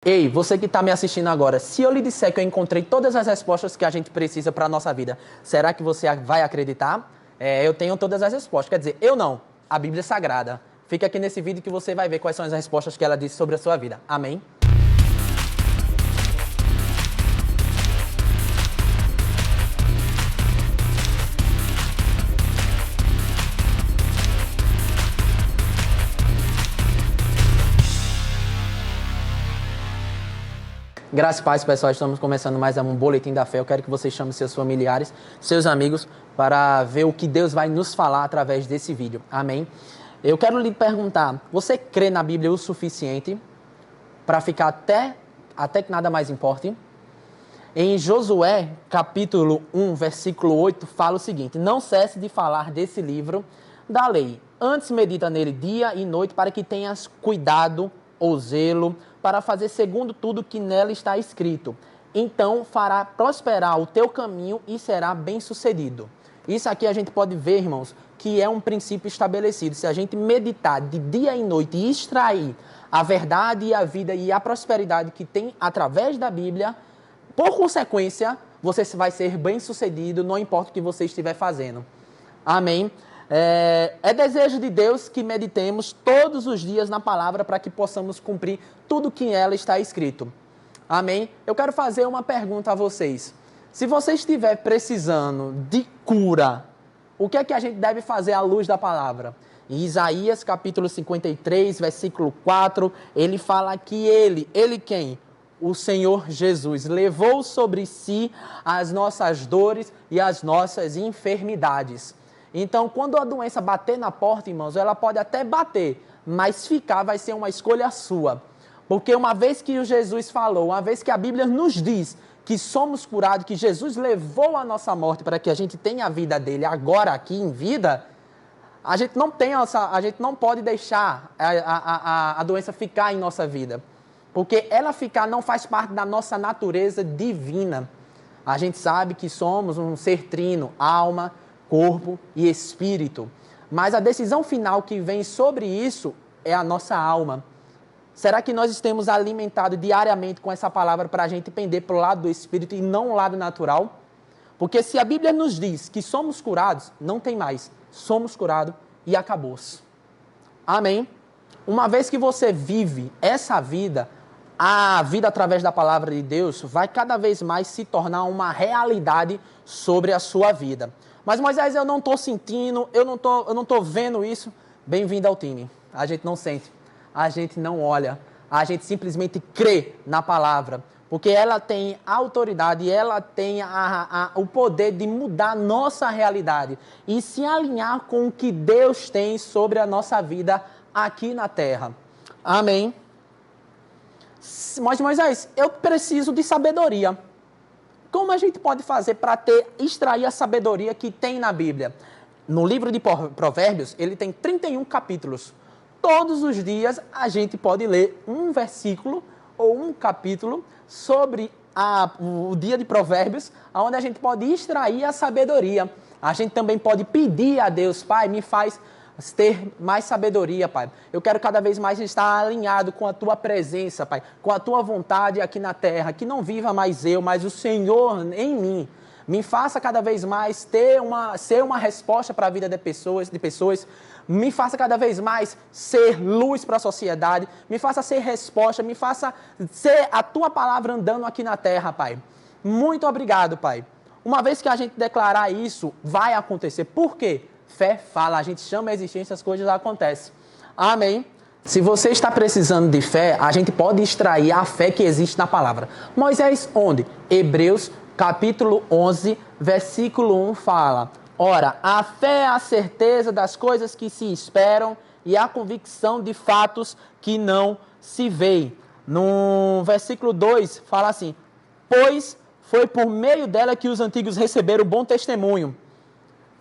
Ei, você que está me assistindo agora, se eu lhe disser que eu encontrei todas as respostas que a gente precisa para a nossa vida, será que você vai acreditar? Eu tenho todas as respostas. Quer dizer, eu não. A Bíblia é Sagrada. Fica aqui nesse vídeo que você vai ver quais são as respostas que ela disse sobre a sua vida. Amém? Graças e paz, pessoal. Estamos começando mais um Boletim da Fé. Eu quero que você chame seus familiares, seus amigos, para ver o que Deus vai nos falar através desse vídeo. Amém? Eu quero lhe perguntar, você crê na Bíblia o suficiente para ficar até que nada mais importe? Em Josué, capítulo 1, versículo 8, fala o seguinte: não cesse de falar desse livro da lei. Antes medita nele dia e noite para que tenhas cuidado ou zelo para fazer segundo tudo que nela está escrito. Então fará prosperar o teu caminho e será bem-sucedido. Isso aqui a gente pode ver, irmãos, que é um princípio estabelecido. Se a gente meditar de dia e noite e extrair a verdade e a vida e a prosperidade que tem através da Bíblia, por consequência, você vai ser bem-sucedido, não importa o que você estiver fazendo. Amém? É desejo de Deus que meditemos todos os dias na palavra para que possamos cumprir tudo que nela está escrito. Amém? Eu quero fazer uma pergunta a vocês. Se você estiver precisando de cura, o que é que a gente deve fazer à luz da palavra? Em Isaías capítulo 53, versículo 4, ele fala que ele quem? O Senhor Jesus levou sobre si as nossas dores e as nossas enfermidades. Então, quando a doença bater na porta, irmãos, ela pode até bater, mas ficar vai ser uma escolha sua. Porque uma vez que o Jesus falou, uma vez que a Bíblia nos diz que somos curados, que Jesus levou a nossa morte para que a gente tenha a vida dele agora aqui em vida, a gente não pode deixar a doença ficar em nossa vida. Porque ela ficar não faz parte da nossa natureza divina. A gente sabe que somos um ser trino, alma, corpo e espírito. Mas a decisão final que vem sobre isso é a nossa alma. Será que nós estamos alimentados diariamente com essa palavra para a gente pender para o lado do espírito e não o lado natural? Porque se a Bíblia nos diz que somos curados, não tem mais. Somos curados e acabou-se. Amém? Uma vez que você vive essa vida, a vida através da palavra de Deus vai cada vez mais se tornar uma realidade sobre a sua vida. Mas Moisés, eu não estou sentindo, eu não estou vendo isso. Bem-vindo ao time. A gente não sente, a gente não olha, a gente simplesmente crê na palavra. Porque ela tem a autoridade, ela tem o poder de mudar a nossa realidade e se alinhar com o que Deus tem sobre a nossa vida aqui na terra. Amém? Mas Moisés, eu preciso de sabedoria. Como a gente pode fazer para extrair a sabedoria que tem na Bíblia? No livro de Provérbios, ele tem 31 capítulos. Todos os dias a gente pode ler um versículo ou um capítulo sobre o dia de Provérbios, onde a gente pode extrair a sabedoria. A gente também pode pedir a Deus: Pai, me faz ter mais sabedoria, Pai. Eu quero cada vez mais estar alinhado com a Tua presença, Pai, com a Tua vontade aqui na terra, que não viva mais eu, mas o Senhor em mim. Me faça cada vez mais ser uma resposta para a vida de pessoas. Me faça cada vez mais ser luz para a sociedade. Me faça ser resposta. Me faça ser a Tua palavra andando aqui na terra, Pai. Muito obrigado, Pai. Uma vez que a gente declarar isso, vai acontecer. Por quê? Fé fala, a gente chama a existência, as coisas acontecem. Amém? Se você está precisando de fé, a gente pode extrair a fé que existe na palavra. Moisés, onde? Hebreus, capítulo 11, versículo 1 fala: ora, a fé é a certeza das coisas que se esperam e a convicção de fatos que não se veem. No versículo 2 fala assim: pois foi por meio dela que os antigos receberam bom testemunho.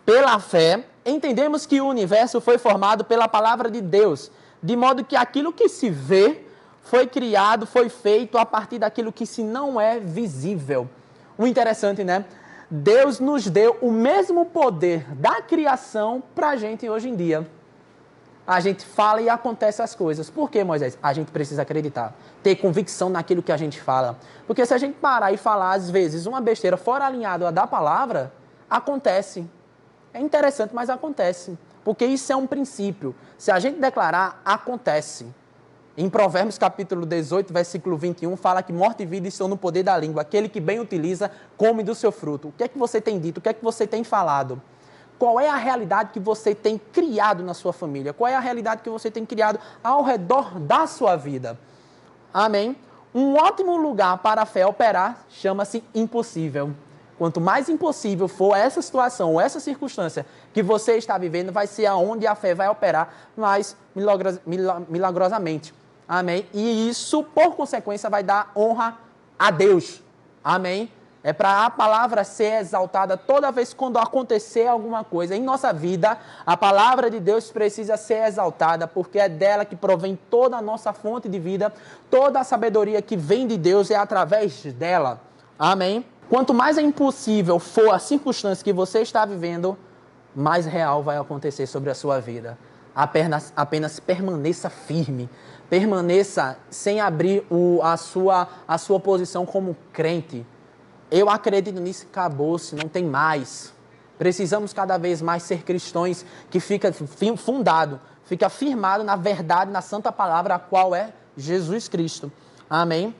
Pela fé, entendemos que o universo foi formado pela palavra de Deus, de modo que aquilo que se vê foi criado, foi feito a partir daquilo que se não é visível. O interessante, né? Deus nos deu o mesmo poder da criação para a gente hoje em dia. A gente fala e acontece as coisas. Por quê, Moisés? A gente precisa acreditar, ter convicção naquilo que a gente fala. Porque se a gente parar e falar, às vezes, uma besteira fora alinhada da palavra, acontece. É interessante, mas acontece. Porque isso é um princípio. Se a gente declarar, acontece. Em Provérbios capítulo 18, versículo 21, fala que morte e vida estão no poder da língua. Aquele que bem utiliza, come do seu fruto. O que é que você tem dito? O que é que você tem falado? Qual é a realidade que você tem criado na sua família? Qual é a realidade que você tem criado ao redor da sua vida? Amém? Um ótimo lugar para a fé operar chama-se impossível. Quanto mais impossível for essa situação ou essa circunstância que você está vivendo, vai ser aonde a fé vai operar mais milagrosamente. Amém? E isso, por consequência, vai dar honra a Deus. Amém? É para a palavra ser exaltada toda vez quando acontecer alguma coisa em nossa vida. A palavra de Deus precisa ser exaltada, porque é dela que provém toda a nossa fonte de vida, toda a sabedoria que vem de Deus é através dela. Amém? Quanto mais impossível for a circunstância que você está vivendo, mais real vai acontecer sobre a sua vida. Apenas permaneça firme. Permaneça sem abrir a sua posição como crente. Eu acredito nisso, acabou-se, não tem mais. Precisamos cada vez mais ser cristãos que fica fundado, fica firmado na verdade, na santa palavra, a qual é Jesus Cristo. Amém?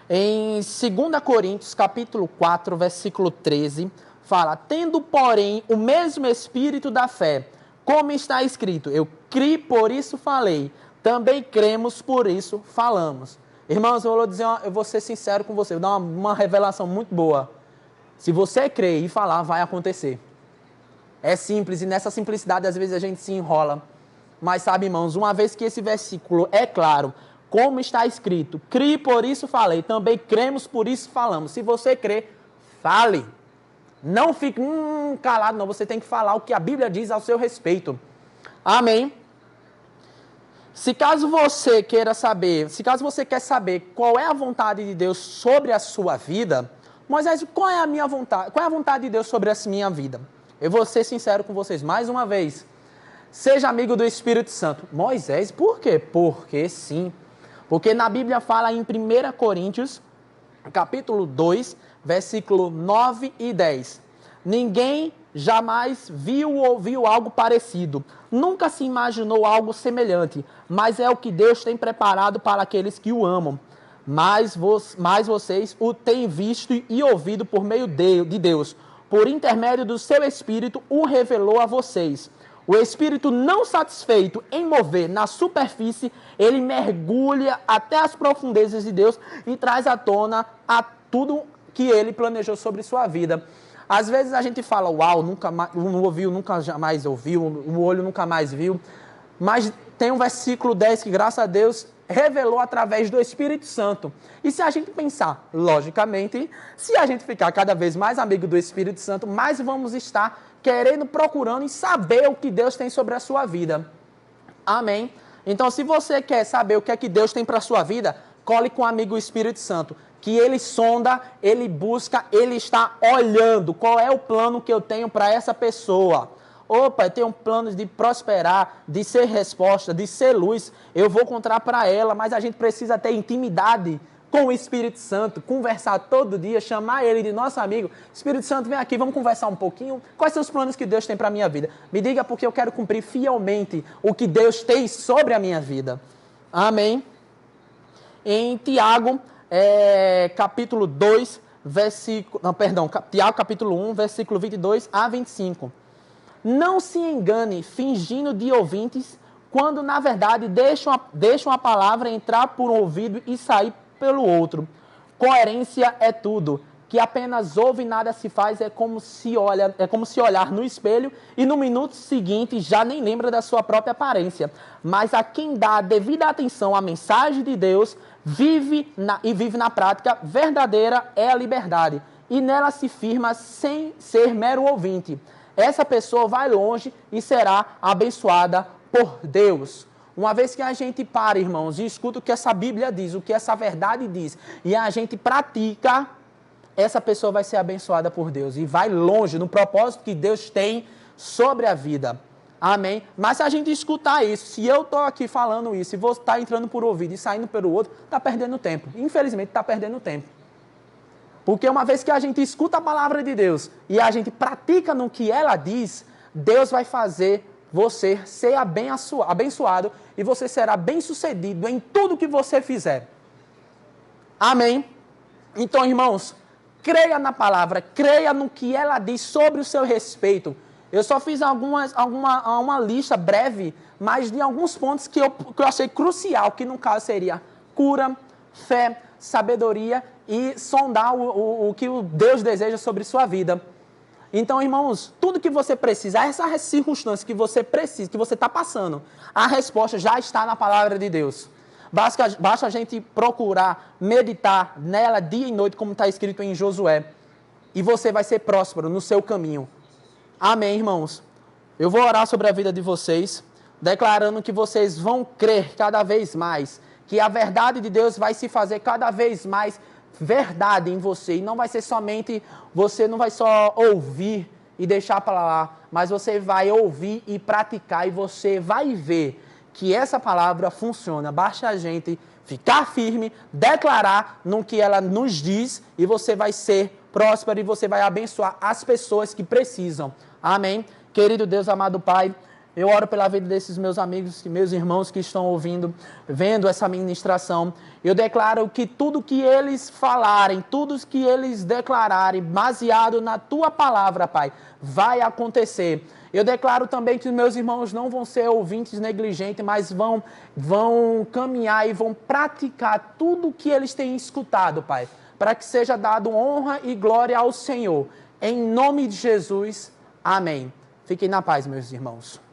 Em 2 Coríntios, capítulo 4, versículo 13, fala: tendo, porém, o mesmo espírito da fé, como está escrito, eu criei, por isso falei, também cremos, por isso falamos. Irmãos, eu vou ser sincero com você, vou dar uma revelação muito boa. Se você crer e falar, vai acontecer. É simples, e nessa simplicidade, às vezes, a gente se enrola. Mas sabe, irmãos, uma vez que esse versículo é claro, como está escrito, criei, por isso falei, também cremos, por isso falamos. Se você crer, fale. Não fique calado, não. Você tem que falar o que a Bíblia diz ao seu respeito. Amém? Se caso você quer saber qual é a vontade de Deus sobre a sua vida, Moisés, qual é a minha vontade? Qual é a vontade de Deus sobre a minha vida? Eu vou ser sincero com vocês mais uma vez. Seja amigo do Espírito Santo. Moisés, por quê? Porque sim. Porque na Bíblia fala em 1 Coríntios, capítulo 2, versículo 9 e 10. Ninguém jamais viu ou ouviu algo parecido. Nunca se imaginou algo semelhante. Mas é o que Deus tem preparado para aqueles que o amam. Mas vocês o têm visto e ouvido por meio de Deus. Por intermédio do seu Espírito, o revelou a vocês. O Espírito, não satisfeito em mover na superfície, ele mergulha até as profundezas de Deus e traz à tona a tudo que ele planejou sobre sua vida. Às vezes a gente fala, uau, nunca mais, não ouviu, nunca jamais ouviu, o olho nunca mais viu. Mas tem um versículo 10 que, graças a Deus, revelou através do Espírito Santo. E se a gente pensar, logicamente, se a gente ficar cada vez mais amigo do Espírito Santo, mais vamos estar querendo, procurando e saber o que Deus tem sobre a sua vida. Amém? Então, se você quer saber o que é que Deus tem para a sua vida, cole com o amigo Espírito Santo, que ele sonda, ele busca, ele está olhando qual é o plano que eu tenho para essa pessoa. Opa, eu tenho planos de prosperar, de ser resposta, de ser luz. Eu vou contar para ela, mas a gente precisa ter intimidade com o Espírito Santo, conversar todo dia, chamar ele de nosso amigo. Espírito Santo, vem aqui, vamos conversar um pouquinho. Quais são os planos que Deus tem para a minha vida? Me diga, porque eu quero cumprir fielmente o que Deus tem sobre a minha vida. Amém? Em Tiago, capítulo 2, Tiago, capítulo 1, versículo 22 a 25. Não se engane, fingindo de ouvintes, quando na verdade deixam a palavra entrar por um ouvido e sair pelo outro. Coerência é tudo. Que apenas ouve e nada se faz é como se olhar no espelho e no minuto seguinte já nem lembra da sua própria aparência. Mas a quem dá a devida atenção à mensagem de Deus vive na prática verdadeira é a liberdade. E nela se firma sem ser mero ouvinte. Essa pessoa vai longe e será abençoada por Deus. Uma vez que a gente para, irmãos, e escuta o que essa Bíblia diz, o que essa verdade diz, e a gente pratica, essa pessoa vai ser abençoada por Deus e vai longe no propósito que Deus tem sobre a vida. Amém? Mas se a gente escutar isso, se eu estou aqui falando isso, e você está entrando por ouvido e saindo pelo outro, está perdendo tempo. Infelizmente, está perdendo tempo. Porque uma vez que a gente escuta a palavra de Deus e a gente pratica no que ela diz, Deus vai fazer você ser abençoado e você será bem-sucedido em tudo que você fizer. Amém? Então, irmãos, creia na palavra, creia no que ela diz sobre o seu respeito. Eu só fiz uma lista breve, mas de alguns pontos que eu achei crucial, que no caso seria cura, fé, sabedoria e sondar o que Deus deseja sobre sua vida. Então, irmãos, tudo que você precisa, essa circunstância que você precisa, que você está passando, a resposta já está na palavra de Deus. Basta a gente procurar, meditar nela dia e noite, como está escrito em Josué. E você vai ser próspero no seu caminho. Amém, irmãos? Eu vou orar sobre a vida de vocês, declarando que vocês vão crer cada vez mais, que a verdade de Deus vai se fazer cada vez mais verdade em você. E não vai ser somente, você não vai só ouvir e deixar para lá, mas você vai ouvir e praticar e você vai ver que essa palavra funciona. Basta a gente ficar firme, declarar no que ela nos diz e você vai ser próspero e você vai abençoar as pessoas que precisam. Amém? Querido Deus, amado Pai, eu oro pela vida desses meus amigos e meus irmãos que estão ouvindo, vendo essa ministração. Eu declaro que tudo que eles falarem, tudo que eles declararem, baseado na Tua palavra, Pai, vai acontecer. Eu declaro também que os meus irmãos não vão ser ouvintes negligentes, mas vão caminhar e vão praticar tudo que eles têm escutado, Pai, para que seja dado honra e glória ao Senhor. Em nome de Jesus, amém. Fiquem na paz, meus irmãos.